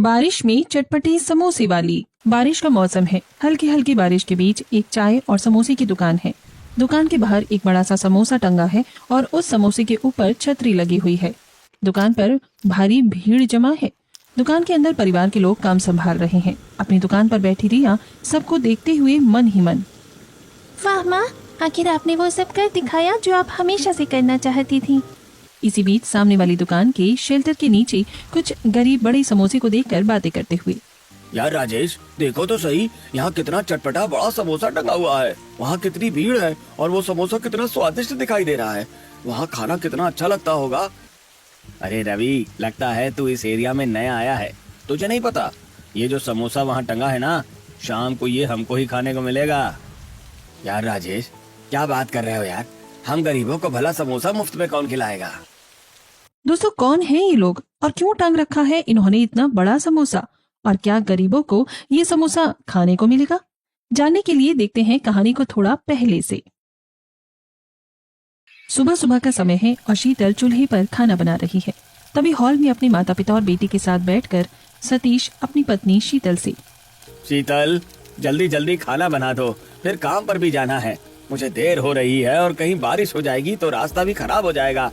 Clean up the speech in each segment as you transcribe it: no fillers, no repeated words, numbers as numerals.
बारिश में चटपटे समोसे वाली। बारिश का मौसम है। हल्की हल्की बारिश के बीच एक चाय और समोसे की दुकान है। दुकान के बाहर एक बड़ा सा समोसा टंगा है और उस समोसे के ऊपर छतरी लगी हुई है। दुकान पर भारी भीड़ जमा है। दुकान के अंदर परिवार के लोग काम संभाल रहे हैं। अपनी दुकान पर बैठी रिया सबको देखते हुए मन ही मन, वाह माँ, आखिर आपने वो सब कर दिखाया जो आप हमेशा से करना चाहती थी। इसी बीच सामने वाली दुकान के शेल्टर के नीचे कुछ गरीब बड़े समोसे को देखकर बातें करते हुए, यार राजेश, देखो तो सही, यहाँ कितना चटपटा बड़ा समोसा टंगा हुआ है। वहाँ कितनी भीड़ है और वो समोसा कितना स्वादिष्ट दिखाई दे रहा है। वहाँ खाना कितना अच्छा लगता होगा। अरे रवि, लगता है तू इस एरिया में नया आया है, तुझे नहीं पता ये जो समोसा वहाँ टंगा है ना, शाम को ये हमको ही खाने को मिलेगा। यार राजेश, क्या बात कर रहे हो यार, हम गरीबों को भला समोसा मुफ्त में कौन खिलाएगा। दोस्तों कौन है ये लोग और क्यों टांग रखा है इन्होंने इतना बड़ा समोसा, और क्या गरीबों को ये समोसा खाने को मिलेगा? जानने के लिए देखते हैं कहानी को थोड़ा पहले से। सुबह सुबह का समय है और शीतल चूल्हे पर खाना बना रही है। तभी हॉल में अपने माता पिता और बेटी के साथ बैठकर सतीश अपनी पत्नी शीतल से, शीतल, जल्दी जल्दी खाना बना दो, फिर काम पर भी जाना है। मुझे देर हो रही है और कहीं बारिश हो जाएगी तो रास्ता भी खराब हो जाएगा।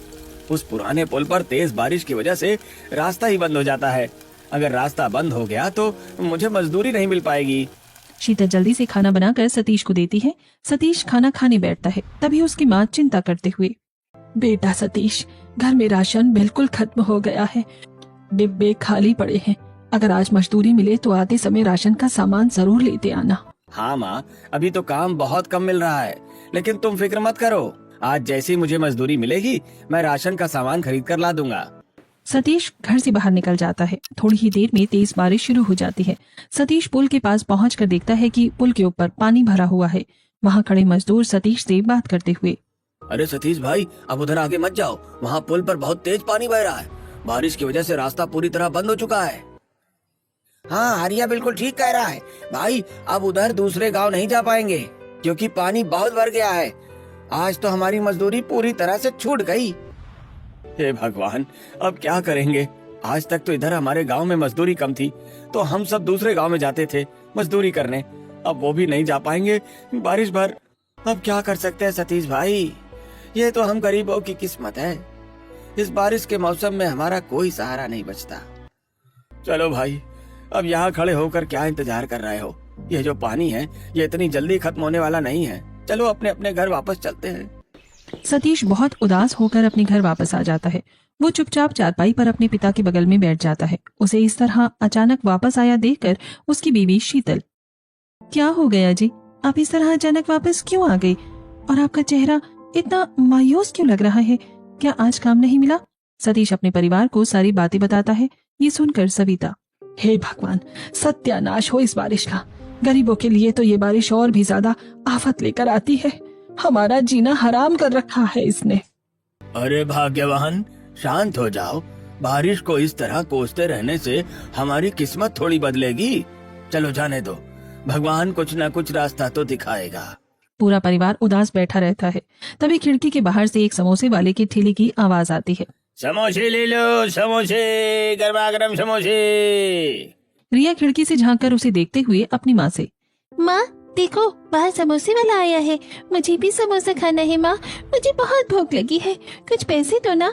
उस पुराने पुल पर तेज बारिश की वजह से रास्ता ही बंद हो जाता है। अगर रास्ता बंद हो गया तो मुझे मजदूरी नहीं मिल पाएगी। शीतल जल्दी से खाना बनाकर सतीश को देती है। सतीश खाना खाने बैठता है। तभी उसकी माँ चिंता करते हुए, बेटा सतीश, घर में राशन बिल्कुल खत्म हो गया है, डिब्बे खाली पड़े हैं। अगर आज मजदूरी मिले तो आते समय राशन का सामान जरूर लेते आना। हाँ माँ, अभी तो काम बहुत कम मिल रहा है, लेकिन तुम फिक्र मत करो, आज जैसे ही मुझे मजदूरी मिलेगी मैं राशन का सामान खरीद कर ला दूंगा। सतीश घर से बाहर निकल जाता है। थोड़ी ही देर में तेज बारिश शुरू हो जाती है। सतीश पुल के पास पहुंचकर देखता है कि पुल के ऊपर पानी भरा हुआ है। वहां खड़े मजदूर सतीश से बात करते हुए, अरे सतीश भाई, अब उधर आगे मत जाओ, वहाँ पुल पर बहुत तेज पानी बह रहा है। बारिश की वजह से रास्ता पूरी तरह बंद हो चुका है। हाँ, हरिया बिल्कुल ठीक कह रहा है भाई, अब उधर दूसरे गांव नहीं जा पाएंगे क्योंकि पानी बहुत भर गया है। आज तो हमारी मजदूरी पूरी तरह से छूट गई। हे भगवान, अब क्या करेंगे। आज तक तो इधर हमारे गांव में मजदूरी कम थी तो हम सब दूसरे गांव में जाते थे मजदूरी करने, अब वो भी नहीं जा पाएंगे बारिश भर। अब क्या कर सकते हैं सतीश भाई, ये तो हम गरीबों की किस्मत है। इस बारिश के मौसम में हमारा कोई सहारा नहीं बचता। चलो भाई, अब यहाँ खड़े होकर क्या इंतजार कर रहे हो, ये जो पानी है ये इतनी जल्दी खत्म होने वाला नहीं है। चलो अपने अपने घर वापस चलते हैं। सतीश बहुत उदास होकर अपने घर वापस आ जाता है। वो चुपचाप चारपाई पर अपने पिता के बगल में बैठ जाता है। उसे इस तरह अचानक वापस आया देखकर उसकी बीवी शीतल, क्या हो गया जी, आप इस तरह अचानक वापस क्यों आ गई और आपका चेहरा इतना मायूस क्यों लग रहा है? क्या आज काम नहीं मिला? सतीश अपने परिवार को सारी बातें बताता है। ये सुनकर सविता, हे भगवान, सत्यानाश हो इस बारिश का। गरीबों के लिए तो ये बारिश और भी ज्यादा आफत लेकर आती है। हमारा जीना हराम कर रखा है इसने। अरे भाग्यवान, शांत हो जाओ। बारिश को इस तरह कोसते रहने से हमारी किस्मत थोड़ी बदलेगी। चलो जाने दो, भगवान कुछ न कुछ रास्ता तो दिखाएगा। पूरा परिवार उदास बैठा रहता है। तभी खिड़की के बाहर से एक समोसे वाले की ठेले की आवाज आती है, समोसे ले लो, समोसे, गर्मा गर्म समोसे। रिया खिड़की से झांककर उसे देखते हुए अपनी माँ से, माँ देखो, बाहर समोसे वाला आया है, मुझे भी समोसा खाना है माँ, मुझे बहुत भूख लगी है, कुछ पैसे दो ना।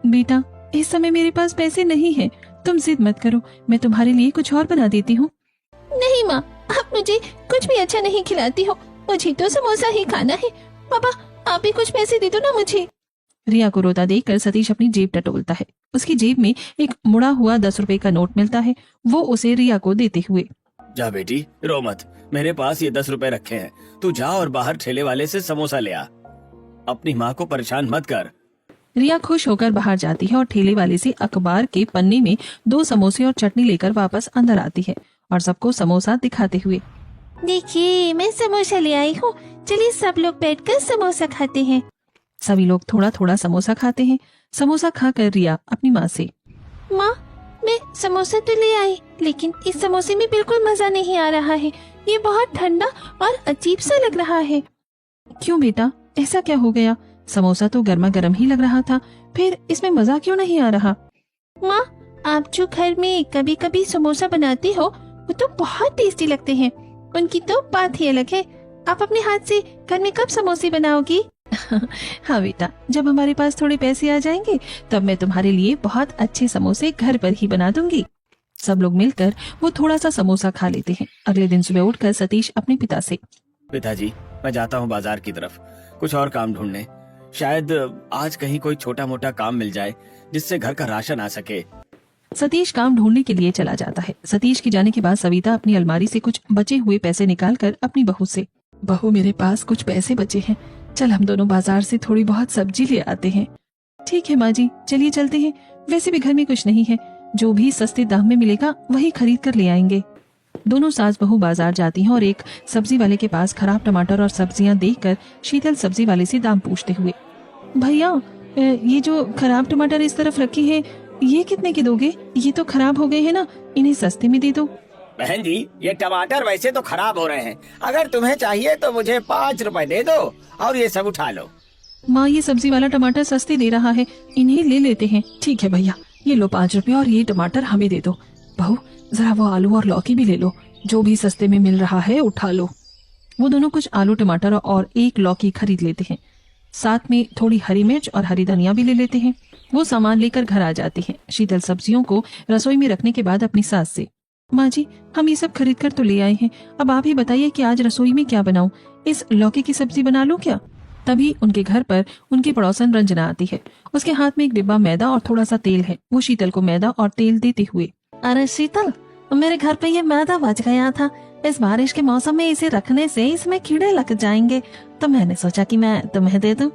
बेटा, इस समय मेरे पास पैसे नहीं है, तुम जिद मत करो, मैं तुम्हारे लिए कुछ और बना देती हूँ। नहीं माँ, आप मुझे कुछ भी अच्छा नहीं खिलाती हो, मुझे तो समोसा ही खाना है। पापा, आप ही कुछ पैसे दे दो ना मुझे। रिया को रोता देखकर सतीश अपनी जेब टटोलता है। उसकी जेब में एक मुड़ा हुआ 10 रुपए का नोट मिलता है। वो उसे रिया को देते हुए, जा बेटी, रो मत, मेरे पास ये 10 रुपए रखे हैं, तू जा और बाहर ठेले वाले से समोसा ले आ। अपनी माँ को परेशान मत कर। रिया खुश होकर बाहर जाती है और ठेले वाले से अखबार के पन्ने में 2 समोसे और चटनी लेकर वापस अंदर आती है और सबको समोसा दिखाते हुए, देखिए, मैं समोसा ले आई हूँ, चलिए सब लोग बैठकर समोसा खाते हैं। सभी लोग थोड़ा थोड़ा समोसा खाते हैं। समोसा खाकर रिया अपनी माँ से, माँ, मैं समोसा तो ले आई, लेकिन इस समोसे में बिल्कुल मजा नहीं आ रहा है, ये बहुत ठंडा और अजीब सा लग रहा है। क्यों बेटा, ऐसा क्या हो गया? समोसा तो गर्मा गर्म ही लग रहा था, फिर इसमें मजा क्यों नहीं आ रहा? माँ, आप जो घर में कभी कभी समोसा बनाती हो वो तो बहुत टेस्टी लगते हैं। उनकी तो बात ही अलग है। आप अपने हाथ से घर में कब समोसे बनाओगी? हाँ बेटा, जब हमारे पास थोड़े पैसे आ जाएंगे तब मैं तुम्हारे लिए बहुत अच्छे समोसे घर पर ही बना दूंगी। सब लोग मिलकर वो थोड़ा सा समोसा खा लेते हैं। अगले दिन सुबह उठकर सतीश अपने पिता से, पिताजी, मैं जाता हूँ बाजार की तरफ कुछ और काम ढूंढने। शायद आज कहीं कोई छोटा मोटा काम मिल जाए जिससे घर का राशन आ सके। सतीश काम ढूंढने के लिए चला जाता है। सतीश के जाने के बाद सविता अपनी अलमारी से कुछ बचे हुए पैसे निकालकर अपनी बहू से, बहू मेरे पास कुछ पैसे बचे हैं, चल हम दोनों बाजार से थोड़ी बहुत सब्जी ले आते हैं। ठीक है माँ जी, चलिए चलते हैं। वैसे भी घर में कुछ नहीं है, जो भी सस्ते दाम में मिलेगा वही खरीद कर ले आएंगे। दोनों सास बहू बाजार जाती हैं और एक सब्जी वाले के पास खराब टमाटर और सब्जियां देखकर शीतल सब्जी वाले से दाम पूछते हुए, भैया ये जो खराब टमाटर इस तरफ रखे हैं ये कितने के दोगे? ये तो खराब हो गए हैं ना, इन्हें सस्ते में दे दो। बहन जी, ये टमाटर वैसे तो खराब हो रहे हैं, अगर तुम्हें चाहिए तो मुझे 5 रुपए दे दो और ये सब उठा लो। माँ, ये सब्जी वाला टमाटर सस्ते दे रहा है, इन्हें ले लेते हैं। ठीक है भैया, ये लो 5 रुपए और ये टमाटर हमें दे दो। बहू जरा वो आलू और लौकी भी ले लो, जो भी सस्ते में मिल रहा है उठा लो। वो दोनों कुछ आलू टमाटर और एक लौकी खरीद लेते हैं, साथ में थोड़ी हरी मिर्च और हरी धनिया भी ले लेते हैं। वो सामान लेकर घर आ जाते हैं। शीतल सब्जियों को रसोई में रखने के बाद अपनी सास से, माँ जी हम ये सब खरीद कर तो ले आए हैं, अब आप ही बताइए कि आज रसोई में क्या बनाऊं? इस लौकी की सब्जी बना लूं क्या? तभी उनके घर पर उनकी पड़ोसन रंजना आती है। उसके हाथ में एक डिब्बा मैदा और थोड़ा सा तेल है। वो शीतल को मैदा और तेल देते हुए, अरे शीतल, मेरे घर पे ये मैदा बच गया था। इस बारिश के मौसम में इसे रखने से इसमें कीड़े लग जाएंगे, तो मैंने सोचा कि मैं तुम्हें दे दूं।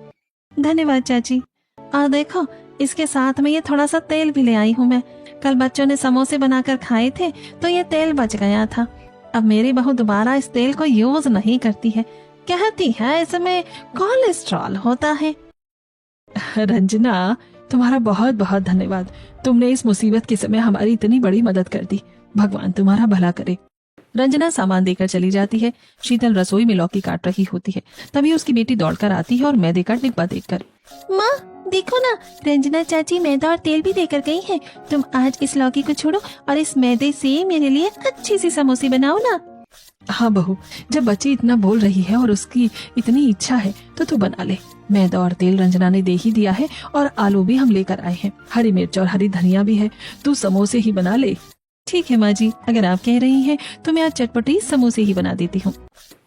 धन्यवाद चाची। देखो, इसके साथ में ये थोड़ा सा तेल भी ले आई हूँ मैं। कल बच्चों ने समोसे बनाकर खाए थे तो ये तेल बच गया था। अब मेरी बहू दोबारा इस तेल को यूज नहीं करती है, कहती है इसमें कोलेस्ट्रॉल होता है। रंजना, तुम्हारा बहुत बहुत धन्यवाद। तुमने इस मुसीबत के समय हमारी इतनी बड़ी मदद कर दी। भगवान तुम्हारा भला करे। रंजना सामान देकर चली जाती है। शीतल रसोई में लौकी काट रही होती है। तभी उसकी बेटी दौड़कर आती है और मैदे का डिब्बा देखकर, माँ देखो ना, रंजना चाची मैदा और तेल भी देकर गई है। तुम आज इस लौकी को छोड़ो और इस मैदे से मेरे लिए अच्छी सी समोसे बनाओ ना। हाँ बहू, जब बच्ची इतना बोल रही है और उसकी इतनी इच्छा है तो तू बना ले। मैदा और तेल रंजना ने दे ही दिया है और आलू भी हम लेकर आए हैं, हरी मिर्च और हरी धनिया भी है, तू समोसे ही बना ले। ठीक है माँ जी, अगर आप कह रही हैं तो मैं आज चटपटी समोसे ही बना देती हूँ।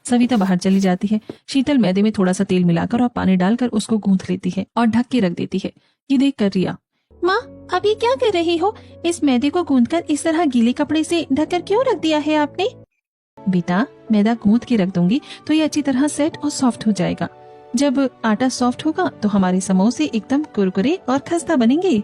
सविता बाहर चली जाती है। शीतल मैदे में थोड़ा सा तेल मिलाकर और पानी डालकर उसको गूंथ लेती है और ढक के रख देती है। ये देख कर रिया, माँ अब ये क्या कर रही हो? इस मैदे को गूंथकर इस तरह गीले कपड़े से ढककर क्यों रख दिया है आपने? बेटा, मैदा गूंथ के रख दूंगी तो ये अच्छी तरह सेट और सॉफ्ट हो जाएगा। जब आटा सॉफ्ट होगा तो हमारे समोसे एकदम कुरकुरे और खस्ता बनेंगे।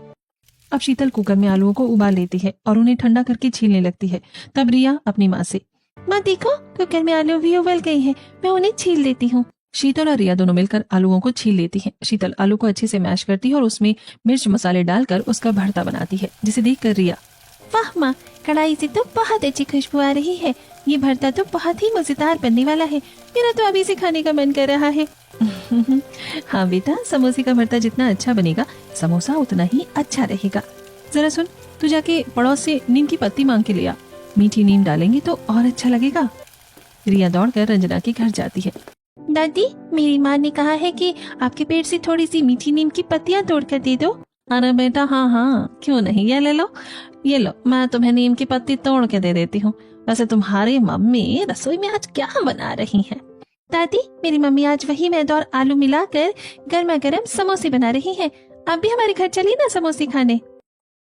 अब शीतल कुकर में आलूओं को उबाल लेती है और उन्हें ठंडा करके छीलने लगती है। तब रिया अपनी माँ से, माँ देखो, कुकर में आलू भी उबल गए हैं, मैं उन्हें छील लेती हूँ। शीतल और रिया दोनों मिलकर आलूओं को छील लेती हैं। शीतल आलू को अच्छे से मैश करती है और उसमें मिर्च मसाले डालकर उसका भरता बनाती है, जिसे देखकर रिया, वाह माँ, कढ़ाई से तो बहुत अच्छी खुशबू आ रही है। ये भरता तो बहुत ही मजेदार बनने वाला है। मेरा तो अभी से खाने का मन कर रहा है। हाँ बेटा, समोसे का भरता जितना अच्छा बनेगा समोसा उतना ही अच्छा रहेगा। जरा सुन, तू जाके पड़ोस से नीम की पत्ती मांग के ले आ, मीठी नीम डालेंगे तो और अच्छा लगेगा। रिया दौड़कर रंजना के घर जाती है। दादी, मेरी माँ ने कहा है कि आपके पेड़ से थोड़ी सी मीठी नीम की पत्तियाँ तोड़कर दे दो। अरे बेटा, हाँ हाँ क्यों नहीं, ये ले लो, ये लो, मैं तुम्हें नीम की पत्ती तोड़ के दे देती हूँ। वैसे तुम्हारी मम्मी रसोई में आज क्या बना रही है? दादी, मेरी मम्मी आज वही मैदा और आलू मिलाकर गर्मा गर्म समोसे बना रही है। आप भी हमारे घर चलिए ना समोसे खाने।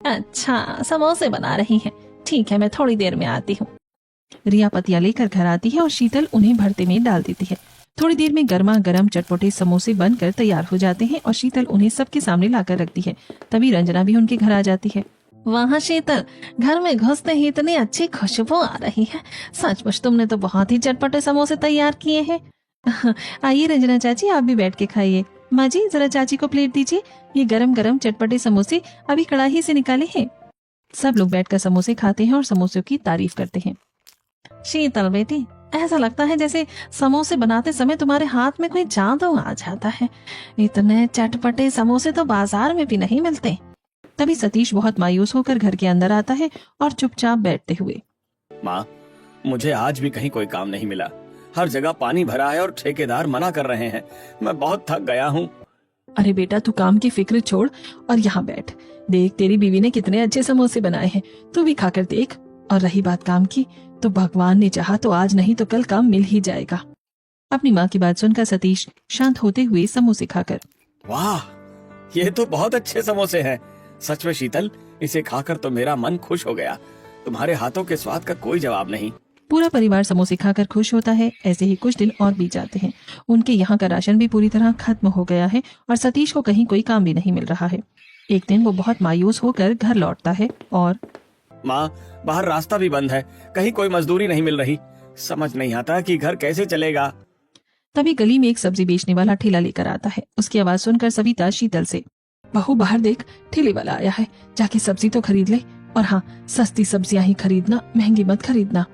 अच्छा, समोसे बना रही है, ठीक है, मैं थोड़ी देर में आती हूँ। रिया पत्तियां लेकर घर आती है और शीतल उन्हें भरते में डाल देती है। थोड़ी देर में गर्मा गर्म चटपटे समोसे बनकर तैयार हो जाते हैं और शीतल उन्हें सबके सामने लाकर रखती है। तभी रंजना भी उनके घर आ जाती है। वहाँ शीतल, घर में घुसते ही इतनी अच्छी खुशबू आ रही है। सचमुच तुमने तो बहुत ही चटपटे समोसे तैयार किए हैं। आइए रंजना चाची, आप भी बैठ के खाइए। माँ जी, जरा चाची को प्लेट दीजिए, ये गरम गरम चटपटे समोसे अभी कड़ाही से निकाले हैं। सब लोग बैठकर समोसे खाते हैं और समोसों की तारीफ करते हैं। शीतल बेटी, ऐसा लगता है जैसे समोसे बनाते समय तुम्हारे हाथ में कोई जादू आ जाता है। इतने चटपटे समोसे तो बाजार में भी नहीं मिलते। तभी सतीश बहुत मायूस होकर घर के अंदर आता है और चुपचाप बैठते हुए, माँ, मुझे आज भी कहीं कोई काम नहीं मिला। हर जगह पानी भरा है और ठेकेदार मना कर रहे हैं। मैं बहुत थक गया हूँ। अरे बेटा, तू काम की फिक्र छोड़ और यहाँ बैठ। देख, तेरी बीवी ने कितने अच्छे समोसे बनाए हैं, तू भी खाकर देख। और रही बात काम की, तो भगवान ने चाहा तो आज नहीं तो कल काम मिल ही जाएगा। अपनी माँ की बात सुनकर सतीश शांत होते हुए समोसे खाकर, वाह, ये तो बहुत अच्छे समोसे हैं। सच में शीतल, इसे खाकर तो मेरा मन खुश हो गया। तुम्हारे हाथों के स्वाद का कोई जवाब नहीं। पूरा परिवार समोसे खाकर खुश होता है। ऐसे ही कुछ दिन और बीत जाते हैं। उनके यहाँ का राशन भी पूरी तरह खत्म हो गया है और सतीश को कहीं कोई काम भी नहीं मिल रहा है। एक दिन वो बहुत मायूस होकर घर लौटता है और, माँ, बाहर रास्ता भी बंद है, कहीं कोई मजदूरी नहीं मिल रही। समझ नहीं आता कि घर कैसे चलेगा। तभी गली में एक सब्जी बेचने वाला ठेला लेकर आता है। उसकी आवाज सुनकर सविता शीतल से, बहू बाहर देख, ठेले वाला आया है, जाके सब्जी तो खरीद ले। और हाँ, सस्ती सब्जियां ही खरीदना, महंगी मत खरीदना।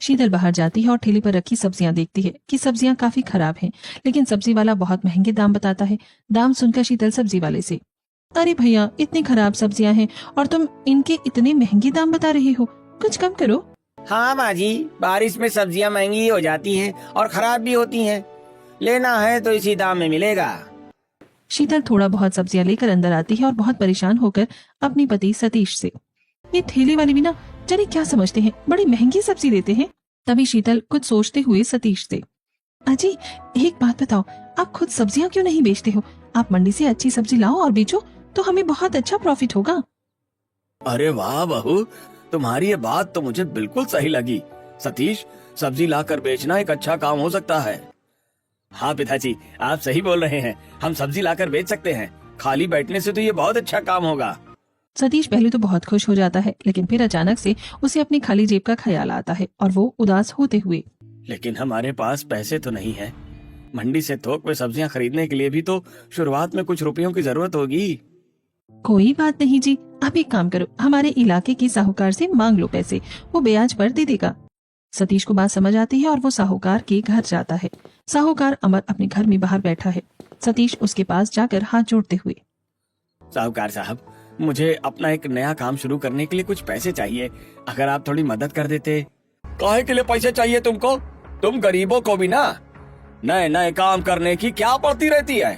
शीतल बाहर जाती है और ठेले पर रखी सब्जियां देखती है कि सब्जियां काफी खराब हैं, लेकिन सब्जी वाला बहुत महंगे दाम बताता है। दाम सुनकर शीतल सब्जी वाले से, अरे भैया, इतनी खराब सब्जियां हैं और तुम इनके इतने महंगे दाम बता रहे हो, कुछ कम करो। हाँ माँ जी, बारिश में सब्जियाँ महंगी हो जाती हैं और खराब भी होती हैं। लेना है तो इसी दाम में मिलेगा। शीतल थोड़ा बहुत सब्जियां लेकर अंदर आती है और बहुत परेशान होकर अपने पति सतीश से, ये ठेले वाले भी ना जाने क्या समझते हैं, बड़ी महंगी सब्जी देते हैं। तभी शीतल कुछ सोचते हुए सतीश से, अजी एक बात बताओ, आप खुद सब्जियां क्यों नहीं बेचते हो? आप मंडी से अच्छी सब्जी लाओ और बेचो तो हमें बहुत अच्छा प्रॉफिट होगा। अरे वाह बहू, तुम्हारी ये बात तो मुझे बिल्कुल सही लगी। सतीश, सब्जी लाकर बेचना एक अच्छा काम हो सकता है। हाँ पिताजी, आप सही बोल रहे हैं, हम सब्जी लाकर बेच सकते हैं। खाली बैठने से तो ये बहुत अच्छा काम होगा। सतीश पहले तो बहुत खुश हो जाता है, लेकिन फिर अचानक से उसे अपनी खाली जेब का ख्याल आता है और वो उदास होते हुए, लेकिन हमारे पास पैसे तो नहीं है। मंडी से थोक में सब्जियां खरीदने के लिए भी तो शुरुआत में कुछ रुपयों की जरूरत होगी। कोई बात नहीं जी, आप एक काम करो, हमारे इलाके के साहूकार से मांग लो पैसे, वो ब्याज पर दे देगा। सतीश को बात समझ आती है और वो साहूकार के घर जाता है। साहूकार अमर अपने घर में बाहर बैठा है। सतीश उसके पास जाकर हाथ जोड़ते हुए, साहूकार साहब, मुझे अपना एक नया काम शुरू करने के लिए कुछ पैसे चाहिए, अगर आप थोड़ी मदद कर देते। काहे के लिए पैसे चाहिए तुमको? तुम गरीबों को भी ना नए नए काम करने की क्या पड़ती रहती है।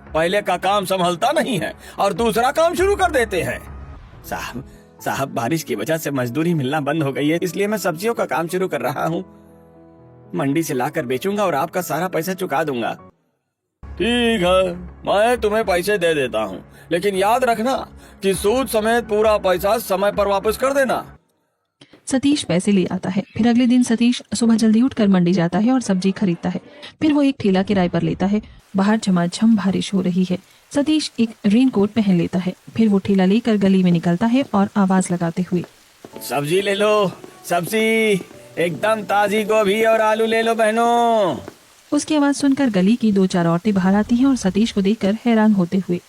पहले का काम संभलता नहीं है और दूसरा काम शुरू कर देते हैं। साहब, बारिश की वजह से मजदूरी मिलना बंद हो गई है, इसलिए मैं सब्जियों का काम शुरू कर रहा हूँ। मंडी से लाकर बेचूंगा और आपका सारा पैसा चुका दूंगा। ठीक है, मैं तुम्हें पैसे दे देता हूँ, लेकिन याद रखना कि सूद समेत पूरा पैसा समय पर वापस कर देना। सतीश पैसे ले आता है। फिर अगले दिन सतीश सुबह जल्दी उठकर मंडी जाता है और सब्जी खरीदता है। फिर वो एक ठेला किराए पर लेता है। बाहर झमाझम बारिश हो रही है। सतीश एक रेनकोट पहन लेता है। फिर वो ठेला लेकर गली में निकलता है और आवाज लगाते हुए, सब्जी ले लो, सब्जी एकदम ताजी गोभी और आलू ले लो बहनों। उसकी आवाज सुनकर गली की 2-4 औरतें बाहर आती हैं और सतीश को देखकर हैरान होते हुए,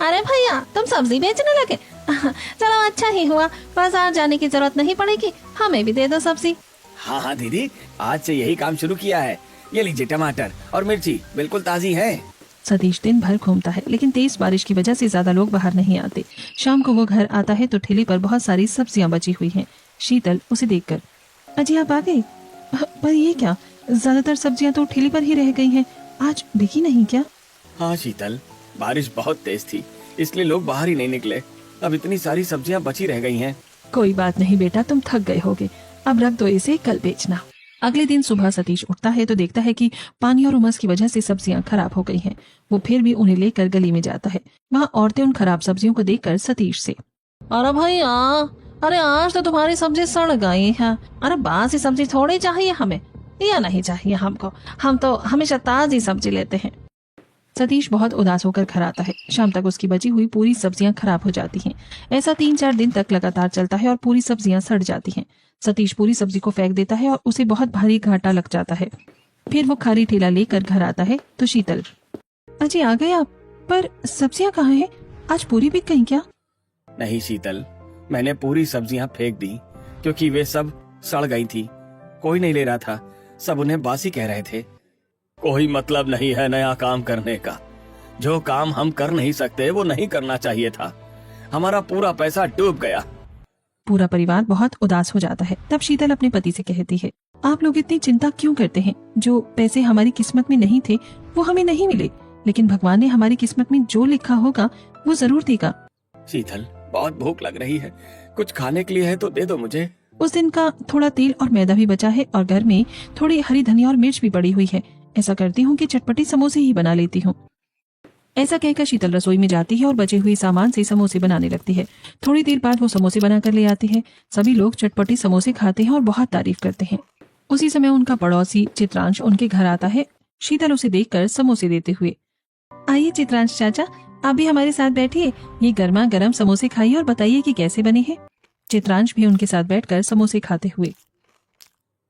अरे भैया, तुम सब्जी बेचने लगे? चलो अच्छा ही हुआ, बाजार जाने की जरूरत नहीं पड़ेगी, हमें भी दे दो सब्जी। हाँ दीदी, आज से यही काम शुरू किया है। ये लीजिए, टमाटर और मिर्ची बिल्कुल ताजी है। सतीश दिन भर घूमता है, लेकिन तेज बारिश की वजह से ज्यादा लोग बाहर नहीं आते। शाम को वो घर आता है तो ठेले पर बहुत सारी सब्जियां बची हुई हैं। शीतल उसे देखकर, अजी आप आ गए? पर ये क्या, ज्यादातर सब्जियां तो ठेले पर ही रह गई हैं, आज बिकी नहीं क्या? हाँ शीतल, बारिश बहुत तेज थी, इसलिए लोग बाहर ही नहीं निकले। अब इतनी सारी सब्जियां बची रह गई हैं। कोई बात नहीं बेटा, तुम थक गए होगे, अब रख दो इसे, कल बेचना। अगले दिन सुबह सतीश उठता है तो देखता है कि पानी और उमस की वजह से सब्जियां खराब हो गई हैं। वो फिर भी उन्हें लेकर गली में जाता है। वहाँ औरतें उन खराब सब्जियों को देखकर सतीश से, अरे भैया, अरे आज तो तुम्हारी सब्जी सड़ गई है। अरे बासी सब्जी थोड़ी चाहिए हमें, या नहीं चाहिए हमको, हम तो हमेशा ताजी सब्जी लेते हैं। सतीश बहुत उदास होकर घर आता है। शाम तक उसकी बची हुई पूरी सब्जियां खराब हो जाती हैं। ऐसा 3-4 दिन तक लगातार चलता है और पूरी सब्जियां सड़ जाती हैं। सतीश पूरी सब्जी को फेंक देता है और उसे बहुत भारी घाटा लग जाता है। फिर वो खाली ठेला लेकर घर आता है तो शीतल, अजी आ गए आप? पर सब्जियां कहाँ हैं? आज पूरी बिक गई क्या? नहीं शीतल, मैंने पूरी सब्जियां फेंक दी क्योंकि वे सब सड़ गई थी। कोई नहीं ले रहा था, सब उन्हें बासी कह रहे थे। कोई मतलब नहीं है नया काम करने का। जो काम हम कर नहीं सकते वो नहीं करना चाहिए था। हमारा पूरा पैसा डूब गया। पूरा परिवार बहुत उदास हो जाता है। तब शीतल अपने पति से कहती है, आप लोग इतनी चिंता क्यों करते हैं? जो पैसे हमारी किस्मत में नहीं थे वो हमें नहीं मिले, लेकिन भगवान ने हमारी किस्मत में जो लिखा होगा वो जरूर देगा। शीतल, बहुत भूख लग रही है, कुछ खाने के लिए है तो दे दो मुझे। उस दिन का थोड़ा तेल और मैदा भी बचा है और घर में थोड़ी हरी धनिया और मिर्च भी पड़ी हुई है। ऐसा करती हूँ कि चटपटी समोसे ही बना लेती हूँ। ऐसा कहकर शीतल रसोई में जाती है और बचे हुए सामान से समोसे बनाने लगती है। थोड़ी देर बाद वो समोसे बनाकर ले आती है। सभी लोग चटपटी समोसे खाते हैं और बहुत तारीफ करते हैं। उसी समय उनका पड़ोसी चित्रांश उनके घर आता है, शीतल उसे देखकर समोसे देते हुए। आइए चित्रांश चाचा, आप भी हमारे साथ बैठिए, ये गर्मा गर्म समोसे खाइए और बताइए कि कैसे बने हैं। चित्रांश भी उनके साथ बैठकर समोसे खाते हुए।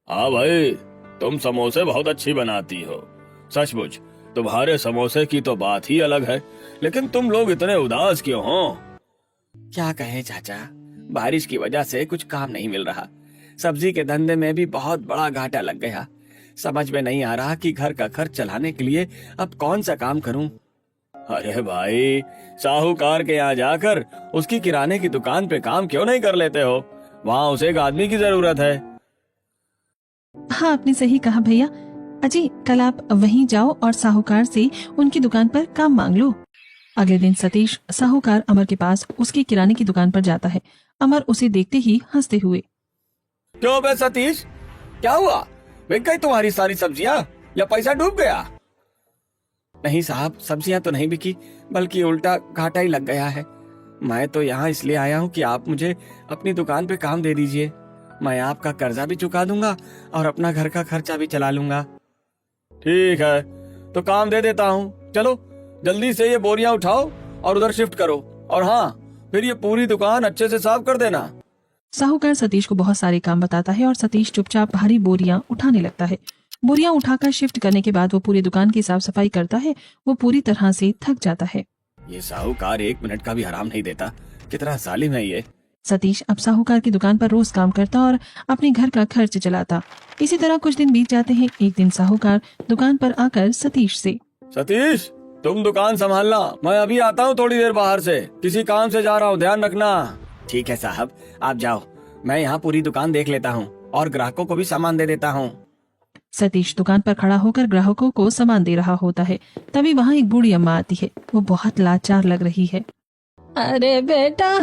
हाँ भाई, तुम समोसे बहुत अच्छी बनाती हो। सचमुच तुम्हारे समोसे की तो बात ही अलग है। लेकिन तुम लोग इतने उदास क्यों हो? क्या कहें चाचा, बारिश की वजह से कुछ काम नहीं मिल रहा। सब्जी के धंधे में भी बहुत बड़ा घाटा लग गया। समझ में नहीं आ रहा कि घर का खर्च चलाने के लिए अब कौन सा काम करूं। अरे भाई, साहूकार के यहाँ जाकर उसकी किराने की दुकान पे काम क्यों नहीं कर लेते हो? वहाँ उसे एक आदमी की जरूरत है। हाँ, आपने सही कहा भैया। अजी, कल आप वहीं जाओ और साहूकार से उनकी दुकान पर काम मांग लो। अगले दिन सतीश साहूकार अमर के पास उसकी किराने की दुकान पर जाता है। अमर उसे देखते ही हंसते हुए, क्यों बे सतीश, क्या हुआ? बिक गई तुम्हारी सारी सब्जियां या पैसा डूब गया? नहीं साहब, सब्जियां तो नहीं बिकी, बल्कि उल्टा घाटा ही लग गया है। मैं तो यहाँ इसलिए आया हूँ कि आप मुझे अपनी दुकान पे काम दे दीजिए। मैं आपका कर्जा भी चुका दूंगा और अपना घर का खर्चा भी चला लूंगा। ठीक है, तो काम दे देता हूँ। चलो जल्दी से ये बोरियां उठाओ और उधर शिफ्ट करो। और हाँ, फिर ये पूरी दुकान अच्छे से साफ कर देना। साहूकार सतीश को बहुत सारे काम बताता है और सतीश चुपचाप भारी बोरियां उठाने लगता है। बोरियां उठाकर शिफ्ट करने के बाद वो पूरी दुकान की साफ सफाई करता है। वो पूरी तरह से थक जाता है। ये साहूकार 1 मिनट का भी आराम नहीं देता। कितना जालिम है ये। सतीश अब साहूकार की दुकान पर रोज काम करता और अपने घर का खर्च चलाता। इसी तरह कुछ दिन बीत जाते हैं। एक दिन साहूकार दुकान पर आकर सतीश से, सतीश, तुम दुकान संभालना, मैं अभी आता हूँ थोड़ी देर बाहर से, किसी काम से जा रहा हूँ, ध्यान रखना। ठीक है साहब, आप जाओ, मैं यहाँ पूरी दुकान देख लेता हूँ और ग्राहकों को भी सामान दे देता हूँ। सतीश दुकान पर खड़ा होकर ग्राहकों को सामान दे रहा होता है। तभी वहाँ एक बूढ़ी अम्मा आती है। वो बहुत लाचार लग रही है। अरे बेटा,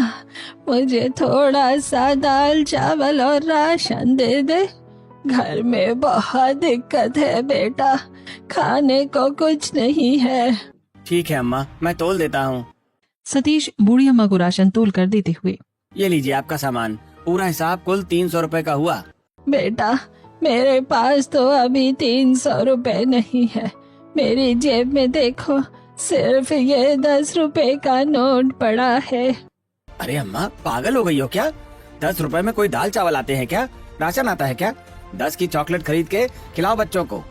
मुझे थोड़ा सा दाल चावल और राशन दे दे। घर में बहुत दिक्कत है बेटा, खाने को कुछ नहीं है। ठीक है अम्मा, मैं तोल देता हूँ। सतीश बूढ़ी अम्मा को राशन तोल कर देते हुए, ये लीजिए आपका सामान, पूरा हिसाब कुल 300 रुपए का हुआ। बेटा, मेरे पास तो अभी 300 रुपए नहीं है। मेरी जेब में देखो, सिर्फ ये 10 रुपए का नोट पड़ा है। अरे अम्मा, पागल हो गई हो क्या? 10 रुपए में कोई दाल चावल आते हैं क्या? राशन आता है क्या? 10 की चॉकलेट खरीद के खिलाओ बच्चों को।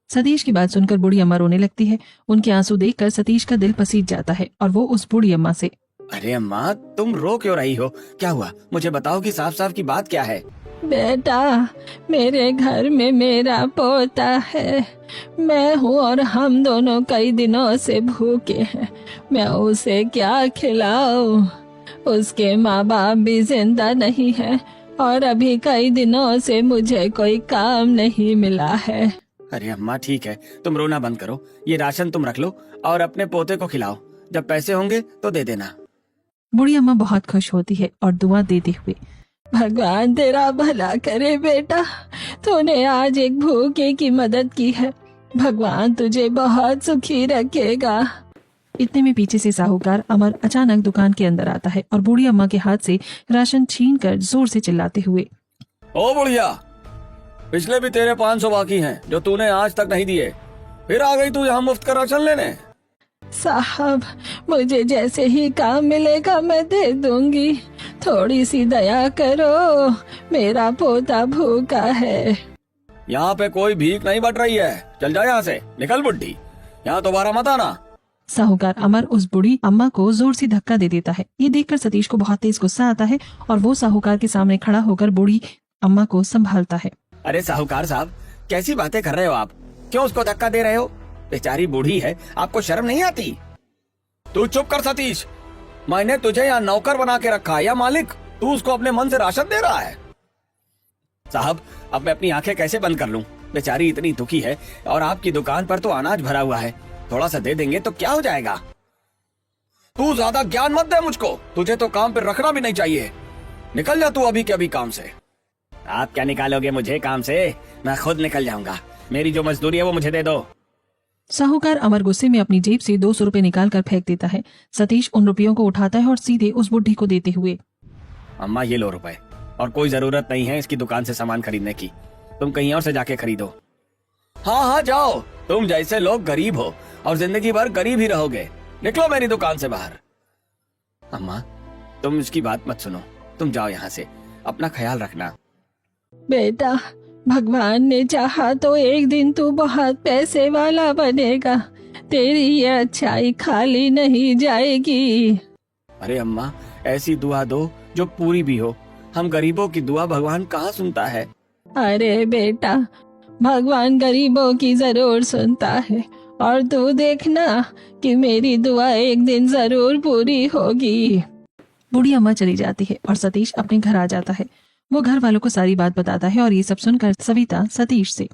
सतीश की बात सुनकर बूढ़ी अम्मा रोने लगती है। उनके आंसू देखकर सतीश का दिल पसीज जाता है और वो उस बूढ़ी अम्मा से, अरे अम्मा, तुम रो क्यों रही हो? क्या हुआ? मुझे बताओ कि साफ साफ की बात क्या है। बेटा, मेरे घर में मेरा पोता है। मैं हूँ और हम दोनों कई दिनों से भूखे हैं। मैं उसे क्या खिलाऊं? उसके माँ बाप भी जिंदा नहीं है और अभी कई दिनों से मुझे कोई काम नहीं मिला है। अरे अम्मा ठीक है, तुम रोना बंद करो। ये राशन तुम रख लो और अपने पोते को खिलाओ। जब पैसे होंगे तो दे देना। बूढ़ी अम्मा बहुत खुश होती है और दुआ देते हुए, भगवान तेरा भला करे बेटा, तूने आज एक भूखे की मदद की है। भगवान तुझे बहुत सुखी रखेगा। इतने में पीछे से साहूकार अमर अचानक दुकान के अंदर आता है और बूढ़ी अम्मा के हाथ से राशन छीनकर जोर से चिल्लाते हुए, ओ बुढ़िया, पिछले भी तेरे 500 बाकी हैं जो तूने आज तक नहीं दिए। फिर आ गई तू यहाँ मुफ्त का राशन लेने। साहब, मुझे जैसे ही काम मिलेगा मैं दे दूंगी। थोड़ी सी दया करो, मेरा पोता भूखा है। यहाँ पे कोई भीख नहीं बट रही है। चल जा यहाँ से, निकल बुड्ढी, यहाँ दोबारा मत आना। साहूकार अमर उस बूढ़ी अम्मा को जोर से धक्का दे देता है। ये देखकर सतीश को बहुत तेज गुस्सा आता है और वो साहूकार के सामने खड़ा होकर बूढ़ी अम्मा को संभालता है। अरे साहूकार साहब, कैसी बातें कर रहे हो आप? क्यों उसको धक्का दे रहे हो? बेचारी बूढ़ी है, आपको शर्म नहीं आती? तू चुप कर सतीश, मैंने तुझे यहाँ नौकर बना के रखा है या मालिक? तू उसको अपने मन से राशन दे रहा है। साहब, अब मैं अपनी आंखें कैसे बंद कर लूं? बेचारी इतनी दुखी है और आपकी दुकान पर तो अनाज भरा हुआ है, थोड़ा सा दे देंगे तो क्या हो जाएगा? तू ज्यादा ज्ञान मत दे मुझको, तुझे तो काम पे रखना भी नहीं चाहिए। निकल जा तू अभी के अभी काम से। आप क्या निकालोगे मुझे काम से? मैं खुद निकल जाऊंगा। मेरी जो मजदूरी है वो मुझे दे दो। साहूकार अमर गुस्से में अपनी जेब से 200 रुपए निकाल कर फेंक देता है। सतीश उन रुपयों को उठाता है और सीधे उस बुढ़ी को देते हुए, अम्मा ये लो रुपए, और कोई जरूरत नहीं है इसकी दुकान से सामान खरीदने की, तुम कहीं और से जाके खरीदो। हाँ हाँ जाओ, तुम जैसे लोग गरीब हो और जिंदगी भर गरीब ही रहोगे। निकलो मेरी दुकान से बाहर। अम्मा तुम इसकी बात मत सुनो, तुम जाओ यहाँ से, अपना ख्याल रखना। बेटा, भगवान ने चाहा तो एक दिन तू बहुत पैसे वाला बनेगा। तेरी ये अच्छाई खाली नहीं जाएगी। अरे अम्मा, ऐसी दुआ दो जो पूरी भी हो। हम गरीबों की दुआ भगवान कहाँ सुनता है? अरे बेटा, भगवान गरीबों की जरूर सुनता है, और तू देखना कि मेरी दुआ एक दिन जरूर पूरी होगी। बूढ़ी अम्मा चली जाती है और सतीश अपने घर आ जाता है। वो घर वालों को सारी बात बताता है और ये सब सुनकर सविता सतीश से,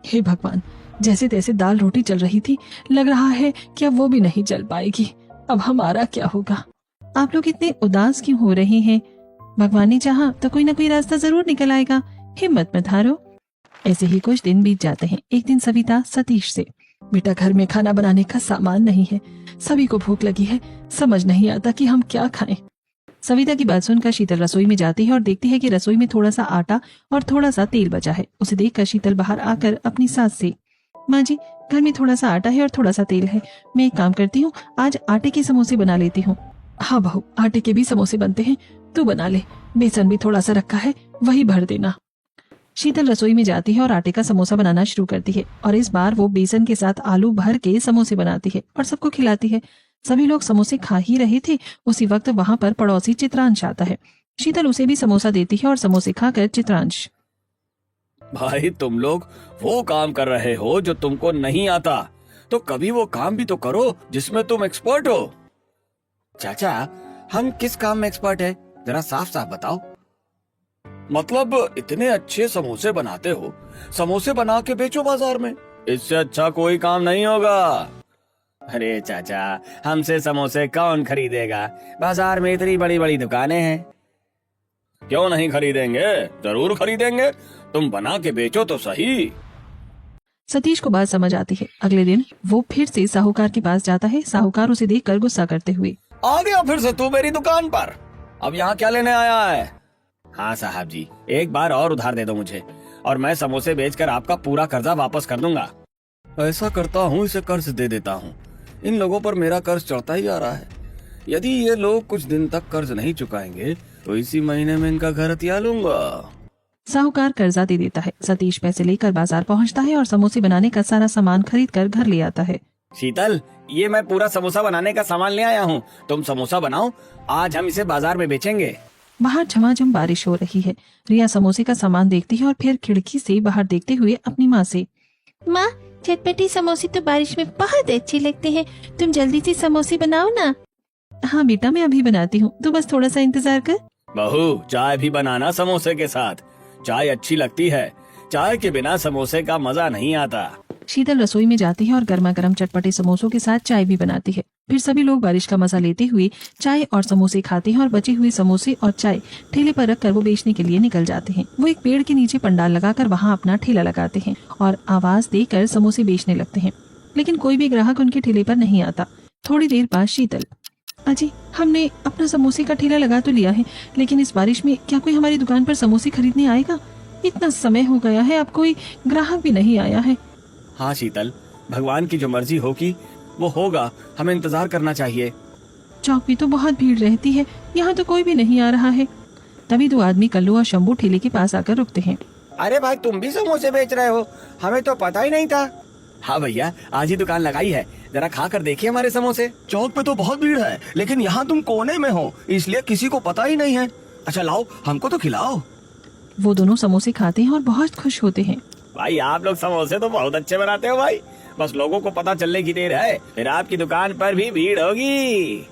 हे भगवान, जैसे तैसे दाल रोटी चल रही थी, लग रहा है कि अब वो भी नहीं चल पाएगी। अब हमारा क्या होगा? आप लोग इतने उदास क्यों हो रहे हैं? भगवान ने चाहा तो कोई ना कोई रास्ता जरूर निकल आएगा, हिम्मत मत हारो। ऐसे ही कुछ दिन बीत जाते हैं। एक दिन सविता सतीश से, बेटा घर में खाना बनाने का सामान नहीं है, सभी को भूख लगी है, समझ नहीं आता कि हम क्या खाएं। सविता की बात सुनकर शीतल रसोई में जाती है और देखती है कि रसोई में थोड़ा सा आटा और थोड़ा सा तेल बचा है। उसे देखकर शीतल बाहर आकर अपनी सास से, माँ जी, घर में थोड़ा सा आटा है और थोड़ा सा तेल है, मैं एक काम करती हूँ, आज आटे के समोसे बना लेती हूँ। हाँ बहू, आटे के भी समोसे बनते हैं, तू बना ले, बेसन भी थोड़ा सा रखा है, वही भर देना। शीतल रसोई में जाती है और आटे का समोसा बनाना शुरू करती है और इस बार वो बेसन के साथ आलू भर के समोसे बनाती है और सबको खिलाती है। सभी लोग समोसे खा ही रहे थे, उसी वक्त वहाँ पर पड़ोसी चित्रांश आता है। शीतल उसे भी समोसा देती है और समोसे खाकर चित्रांश, भाई तुम लोग वो काम कर रहे हो जो तुमको नहीं आता, तो कभी वो काम भी तो करो जिसमें तुम एक्सपर्ट हो। चाचा, हम किस काम में एक्सपर्ट है, जरा साफ साफ बताओ। मतलब इतने अच्छे समोसे बनाते हो, समोसे बना के बेचो बाजार में, इससे अच्छा कोई काम नहीं होगा। अरे चाचा, हमसे समोसे कौन खरीदेगा? बाजार में इतनी बड़ी बड़ी दुकानें हैं। क्यों नहीं खरीदेंगे? जरूर खरीदेंगे, तुम बना के बेचो तो सही। सतीश को बात समझ आती है। अगले दिन वो फिर से साहूकार के पास जाता है। साहूकार उसे देखकर गुस्सा करते हुए, आ गया फिर से तू मेरी दुकान पर, अब यहाँ क्या लेने आया है? हाँ साहब जी, एक बार और उधार दे दो मुझे और मैं समोसे बेचकर आपका पूरा कर्जा वापस कर दूंगा। ऐसा करता हूँ, इसे कर्ज दे देता हूँ। इन लोगों पर मेरा कर्ज चढ़ता ही आ रहा है। यदि ये लोग कुछ दिन तक कर्ज नहीं चुकाएंगे तो इसी महीने में इनका घर हथिया लूंगा। साहूकार कर्जा दे देता है। सतीश पैसे लेकर बाजार पहुंचता है और समोसे बनाने का सारा सामान खरीद कर घर ले आता है। शीतल, ये मैं पूरा समोसा बनाने का सामान ले आया हूँ, तुम समोसा बनाओ, आज हम इसे बाजार में बेचेंगे। बाहर झमाझम बारिश हो रही है। रिया समोसे का सामान देखती है और फिर खिड़की से बाहर देखते हुए अपनी माँ से, माँ, चटपटी समोसे तो बारिश में बहुत अच्छे लगते हैं, तुम जल्दी से समोसे बनाओ ना। हाँ बेटा, मैं अभी बनाती हूँ, तू बस थोड़ा सा इंतजार कर। बहू, चाय भी बनाना समोसे के साथ, चाय अच्छी लगती है, चाय के बिना समोसे का मजा नहीं आता। शीतल रसोई में जाती है और गर्मा गर्म चटपटे समोसों के साथ चाय भी बनाती है। फिर सभी लोग बारिश का मजा लेते हुए चाय और समोसे खाते हैं और बचे हुए समोसे और चाय ठेले पर रखकर वो बेचने के लिए निकल जाते हैं। वो एक पेड़ के नीचे पंडाल लगाकर वहाँ अपना ठेला लगाते हैं और आवाज देकर समोसे बेचने लगते हैं, लेकिन कोई भी ग्राहक उनके ठेले पर नहीं आता। थोड़ी देर बाद शीतल, अजी, हमने अपना समोसे का ठेला लगा तो लिया है, लेकिन इस बारिश में क्या कोई हमारी दुकान पर समोसे खरीदने आएगा? इतना समय हो गया है, अब कोई ग्राहक भी नहीं आया है। हाँ शीतल, भगवान की जो मर्जी होगी वो होगा, हमें इंतजार करना चाहिए। चौक में तो बहुत भीड़ रहती है, यहाँ तो कोई भी नहीं आ रहा है। तभी दो आदमी कल्लू और शंभू ठेले के पास आकर रुकते हैं। अरे भाई, तुम भी समोसे बेच रहे हो? हमें तो पता ही नहीं था। हाँ भैया, आज ही दुकान लगाई है, जरा खा कर देखिए हमारे समोसे। चौक पे तो बहुत भीड़ है, लेकिन यहाँ तुम कोने में हो, इसलिए किसी को पता ही नहीं है। अच्छा लाओ, हमको तो खिलाओ। वो दोनों समोसे खाते हैं और बहुत खुश होते हैं। भाई, आप लोग समोसे तो बहुत अच्छे बनाते हो भाई, बस लोगों को पता चलने की देर है, फिर आपकी दुकान पर भी भीड़ होगी।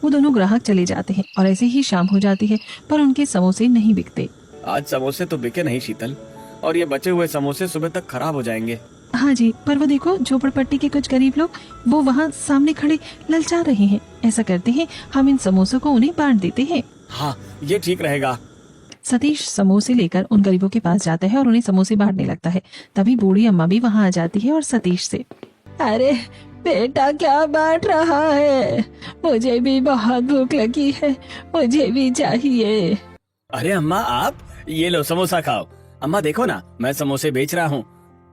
वो दोनों ग्राहक चले जाते हैं और ऐसे ही शाम हो जाती है, पर उनके समोसे नहीं बिकते। आज समोसे तो बिके नहीं शीतल, और ये बचे हुए समोसे सुबह तक खराब हो जाएंगे। हाँ जी, पर वो देखो झोपड़पट्टी के कुछ गरीब लोग वो वहाँ सामने खड़े ललचा रहे हैं। ऐसा करते हैं, हम इन समोसों को उन्हें बांट देते हैं। हाँ, ये ठीक रहेगा। सतीश समोसे लेकर उन गरीबों के पास जाता है और उन्हें समोसे बांटने लगता है। तभी बूढ़ी अम्मा भी वहाँ आ जाती है और सतीश से, अरे बेटा क्या बांट रहा है? मुझे भी बहुत भूख लगी है, मुझे भी चाहिए। अरे अम्मा, आप ये लो समोसा खाओ। अम्मा देखो ना, मैं समोसे बेच रहा हूँ।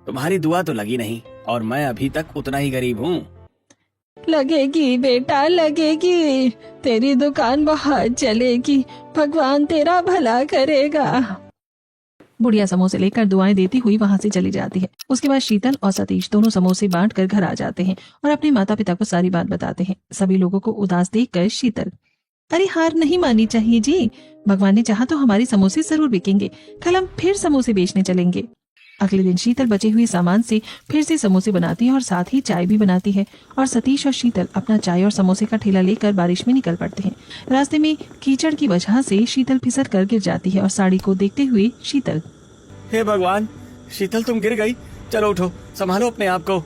तुम्हारी दुआ तो लगी नहीं, और मैं अभी तक उतना ही गरीब हूँ। लगेगी बेटा, लगेगी। तेरी दुकान बहुत चलेगी, भगवान तेरा भला करेगा। बुढ़िया समोसे लेकर दुआएं देती हुई वहां से चली जाती है। उसके बाद शीतल और सतीश दोनों समोसे बांटकर घर आ जाते हैं और अपने माता पिता को सारी बात बताते हैं। सभी लोगों को उदास देखकर शीतल, अरे हार नहीं माननी चाहिए जी, भगवान ने चाहा तो हमारे समोसे जरूर बिकेंगे। कल हम फिर समोसे बेचने चलेंगे। अगले दिन शीतल बचे हुए सामान से फिर से समोसे बनाती है और साथ ही चाय भी बनाती है, और सतीश और शीतल अपना चाय और समोसे का ठेला लेकर बारिश में निकल पड़ते हैं। रास्ते में कीचड़ की वजह से शीतल फिसल कर गिर जाती है और साड़ी को देखते हुए शीतल, हे भगवान, शीतल तुम गिर गई। चलो उठो, संभालो अपने आप को।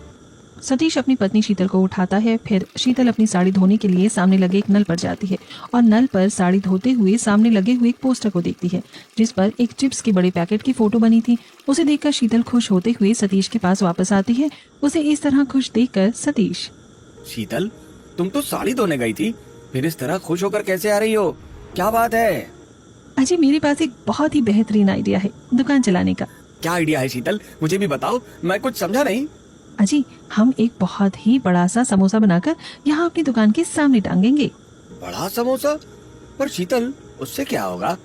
सतीश अपनी पत्नी शीतल को उठाता है। फिर शीतल अपनी साड़ी धोने के लिए सामने लगे एक नल पर जाती है और नल पर साड़ी धोते हुए सामने लगे हुए एक पोस्टर को देखती है, जिस पर एक चिप्स के बड़े पैकेट की फोटो बनी थी। उसे देखकर शीतल खुश होते हुए सतीश के पास वापस आती है। उसे इस तरह खुश देखकर सतीश, शीतल, तुम तो साड़ी धोने गई थी, फिर इस तरह खुश होकर कैसे आ रही हो? क्या बात है? अजय मेरे पास एक बहुत ही बेहतरीन आइडिया है दुकान चलाने का। क्या आइडिया है शीतल? मुझे भी बताओ, मैं कुछ समझा नहीं। अजी, हम एक बहुत ही बड़ा सा समोसा बनाकर यहाँ अपनी दुकान के सामने टांगेंगे। बड़ा समोसा? पर शीतल, उससे क्या होगा?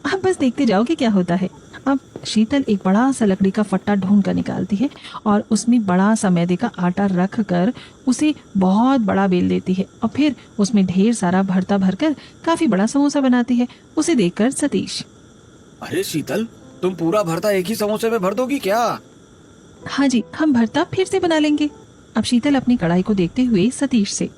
आप बस देखते जाओ कि क्या होता है। अब शीतल एक बड़ा सा लकड़ी का फट्टा ढूंढ कर निकालती है और उसमें बड़ा सा मैदे का आटा रख कर उसे बहुत बड़ा बेल देती है और फिर उसमें ढेर सारा भरता भरकर काफी बड़ा समोसा बनाती है। उसे देखकर सतीश, अरे शीतल, तुम पूरा भरता एक ही समोसे में भर दोगी क्या? हाँ जी, हम भरता फिर से बना लेंगे। अब शीतल अपनी कढ़ाई को देखते हुए सतीश से,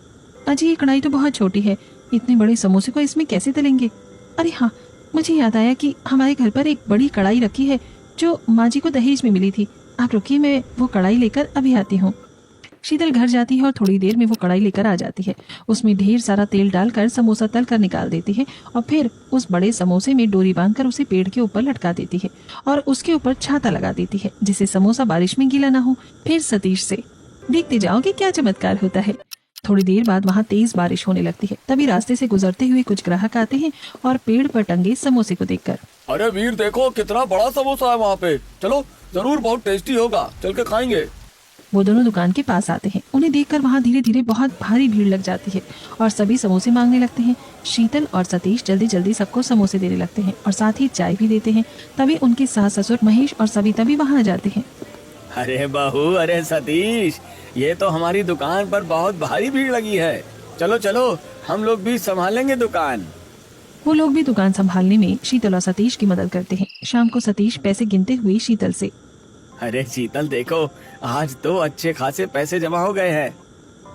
अजी ये कढ़ाई तो बहुत छोटी है, इतने बड़े समोसे को इसमें कैसे तलेंगे? अरे हाँ, मुझे याद आया कि हमारे घर पर एक बड़ी कढ़ाई रखी है जो माँ जी को दहेज में मिली थी। आप रुकिए, मैं वो कढ़ाई लेकर अभी आती हूँ। शीतल घर जाती है और थोड़ी देर में वो कढ़ाई लेकर आ जाती है। उसमें ढेर सारा तेल डालकर समोसा तल कर निकाल देती है और फिर उस बड़े समोसे में डोरी बांधकर उसे पेड़ के ऊपर लटका देती है और उसके ऊपर छाता लगा देती है जिससे समोसा बारिश में गीला ना हो। फिर सतीश से, देखते जाओ कि क्या चमत्कार होता है। थोड़ी देर बाद वहाँ तेज बारिश होने लगती है। तभी रास्ते से गुजरते हुए कुछ ग्राहक आते हैं और पेड़ पर टंगे समोसे को देखकर, अरे वीर, देखो कितना बड़ा समोसा है वहाँ पे। चलो, जरूर बहुत टेस्टी होगा, चल के खाएंगे। वो दोनों दुकान के पास आते हैं। उन्हें देखकर वहाँ धीरे धीरे बहुत भारी भीड़ लग जाती है और सभी समोसे मांगने लगते हैं। शीतल और सतीश जल्दी जल्दी सबको समोसे देने लगते हैं और साथ ही चाय भी देते हैं। तभी उनके सास ससुर महेश और सविता भी वहाँ आ जाते हैं। अरे बहू, अरे सतीश, ये तो हमारी दुकान पर बहुत भारी भीड़ लगी है। चलो चलो, हम लोग भी संभालेंगे दुकान। वो लोग भी दुकान संभालने में शीतल और सतीश की मदद करते हैं। शाम को सतीश पैसे गिनते हुए शीतल से, अरे शीतल देखो, आज तो अच्छे खासे पैसे जमा हो गए हैं।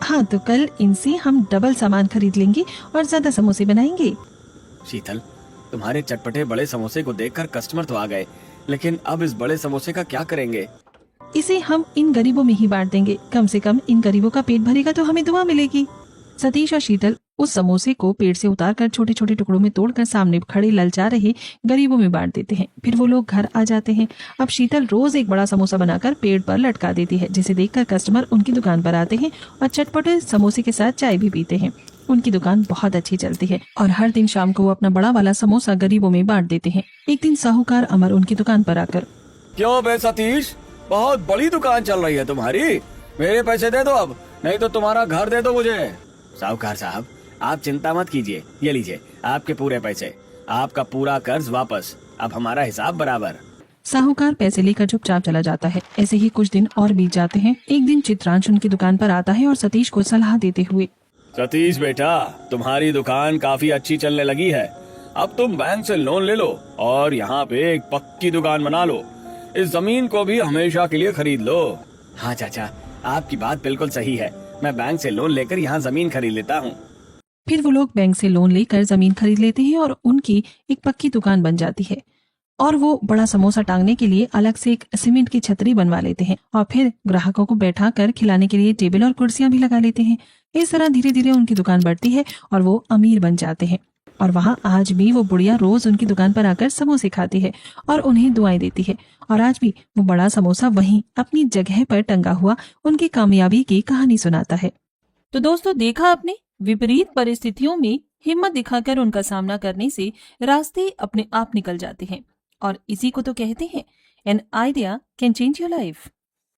हाँ, तो कल इनसे हम डबल सामान खरीद लेंगे और ज्यादा समोसे बनाएंगे। शीतल, तुम्हारे चटपटे बड़े समोसे को देखकर कस्टमर तो आ गए, लेकिन अब इस बड़े समोसे का क्या करेंगे? इसे हम इन गरीबों में ही बांट देंगे। कम से कम इन गरीबों का पेट भरेगा तो हमें दुआ मिलेगी। सतीश और शीतल उस समोसे को पेड़ से उतारकर छोटे छोटे टुकड़ों में तोड़कर सामने खड़े ललचा रहे गरीबों में बांट देते हैं। फिर वो लोग घर आ जाते हैं। अब शीतल रोज एक बड़ा समोसा बनाकर पेड़ पर लटका देती है, जिसे देखकर कस्टमर उनकी दुकान पर आते हैं और चटपटे समोसे के साथ चाय भी पीते हैं। उनकी दुकान बहुत अच्छी चलती है और हर दिन शाम को वो अपना बड़ा वाला समोसा गरीबों में बांट देते हैं। एक दिन साहूकार अमर उनकी दुकान पर आकर, क्यों बे सतीश, बहुत बड़ी दुकान चल रही है तुम्हारी। मेरे पैसे दे दो अब, नहीं तो तुम्हारा घर दे दो मुझे। साहूकार साहब, आप चिंता मत कीजिए, ये लीजिए आपके पूरे पैसे, आपका पूरा कर्ज वापस, अब हमारा हिसाब बराबर। साहूकार पैसे लेकर चुपचाप चला जाता है। ऐसे ही कुछ दिन और बीत जाते हैं। एक दिन चित्रांश उनकी दुकान पर आता है और सतीश को सलाह देते हुए, सतीश बेटा, तुम्हारी दुकान काफी अच्छी चलने लगी है, अब तुम बैंक से लोन ले लो और यहाँ पे एक पक्की दुकान बना लो। इस जमीन को भी हमेशा के लिए खरीद लो। हाँ चाचा, आपकी बात बिल्कुल सही है, मैं बैंक से लोन लेकर यहाँ जमीन खरीद लेता हूँ। फिर वो लोग बैंक से लोन लेकर जमीन खरीद लेते हैं और उनकी एक पक्की दुकान बन जाती है। और वो बड़ा समोसा टांगने के लिए अलग से एक सीमेंट की छतरी बनवा लेते हैं और फिर ग्राहकों को बैठा कर खिलाने के लिए टेबल और कुर्सियां भी लगा लेते हैं। इस तरह धीरे धीरे उनकी दुकान बढ़ती है और वो अमीर बन जाते हैं। और वहाँ आज भी वो बुढ़िया रोज उनकी दुकान पर आकर समोसे खाती है और उन्हें दुआएं देती है। और आज भी वो बड़ा समोसा वहीं अपनी जगह पर टंगा हुआ उनकी कामयाबी की कहानी सुनाता है। तो दोस्तों, देखा आपने, विपरीत परिस्थितियों में हिम्मत दिखाकर उनका सामना करने से रास्ते अपने आप निकल जाते हैं। और इसी को तो कहते हैं, an idea can change your life.